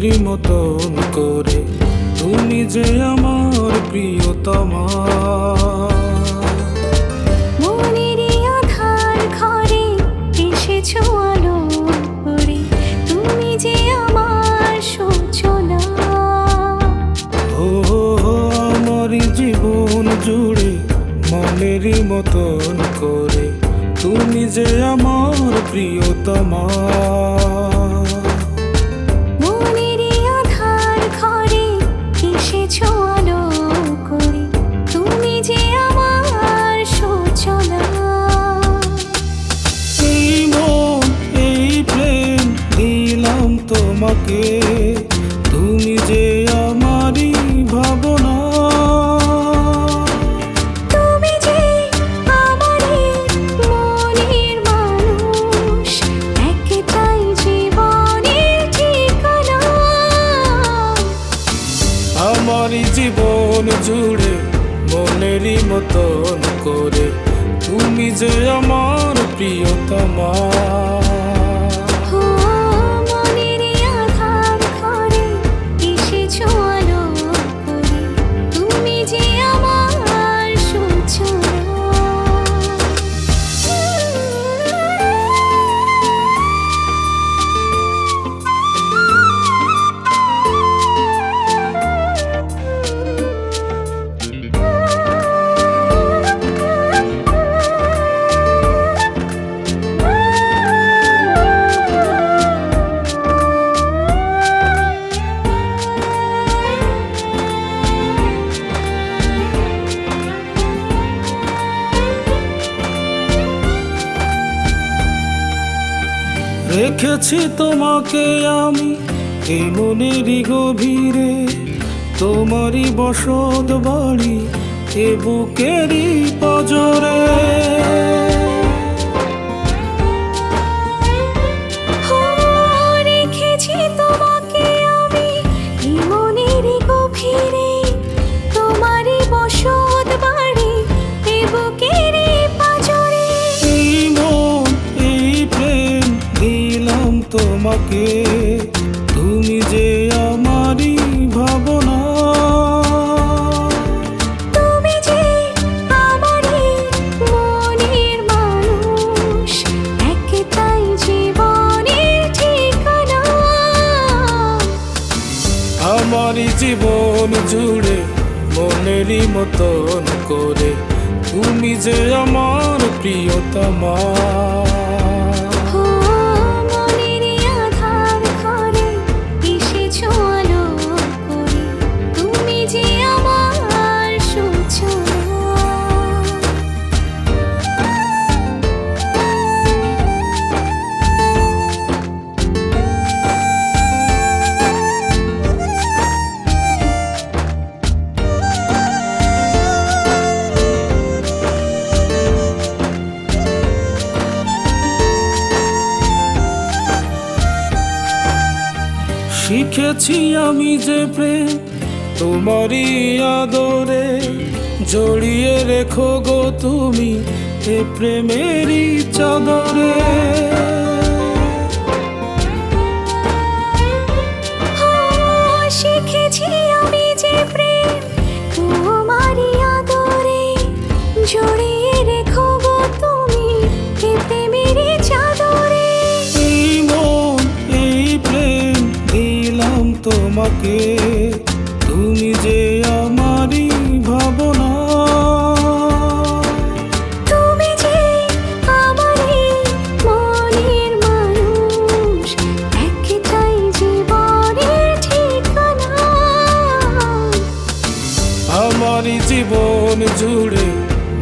মনেরই মতন করে, তুমি যে আমার প্রিয়তমা। মনেরই আধার ঘরে এসেছো আলো করে, তুমি যে আমার সূচনা। আমারই জীবন জুড়ে মনেরই মতন করে, তুমি যে আমার প্রিয়তমা। মনেরই আধার ঘরে এসেছো আলো করে, তুমি যে আমার সূচনা। এই মন এই প্রেম দিলাম তোমাকে, তুমি যে আমারই ভাবনা। তুমি যে আমারই মনের মানুষ, একটাই জীবনের ঠিকানা। আমারই জীবন জুড়ে মনেরই মতন করে, তুমি যে আমার প্রিয়তমা। ও মনেরই আধার ঘরে এসেছো আলো করে, তুমি যে আমার সূচনা। রেখেছি তোমাকে আমি এই মনেরই গভীরে, তোমারই বসত বাড়ি এ বুকেরই পজরে। রেখেছি তোমাকে আমি এই মনেরই গভীরে, তোমারই বসত বাড়ি এ বুকেরই পাঁজরে। এই মন এই প্রেম দিলাম তোমাকে, তুমি যে আমারই ভাবনা। তুমি যে আমারই মনের মানুষ, একটাই জীবনের ঠিকানা। আমারই জীবন জুড়ে মনেরই মতন করে, তুমি যে আমার প্রিয়তমা। ও মনেরই আধার ঘরে এসেছো আলো করে, তুমি যে আমার সূচনা। শিখেছি আমি যে প্রেম তোমারই আদরে, জড়িয়ে রেখো গো তুমি এ প্রেমেরই চাদরে। শিখেছি আমি যে প্রেম তোমারই আদরে, জড়িয়ে রেখো গো তুমি এ প্রেমেরই চাদরে। এই মন এই প্রেম দিলাম তোমাকে, তুমি যে আমারই ভাবনা। তুমি যে আমারই মনের মানুষ, একটাই জীবনের ঠিকানা। আমারই জীবন জুড়ে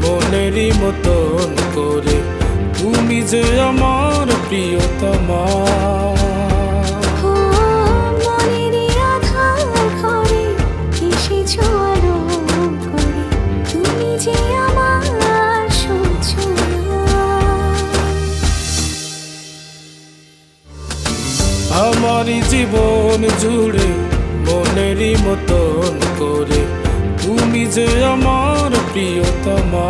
মনেরই মতন করে, তুমি যে আমার প্রিয়তমা। ও মনেরই আধার ঘরে এসেছো আলো করে, তুমি যে আমার সূচনা। আমারই জীবন জুড়ে মনেরই মতন করে, তুমি যে আমার প্রিয়তমা।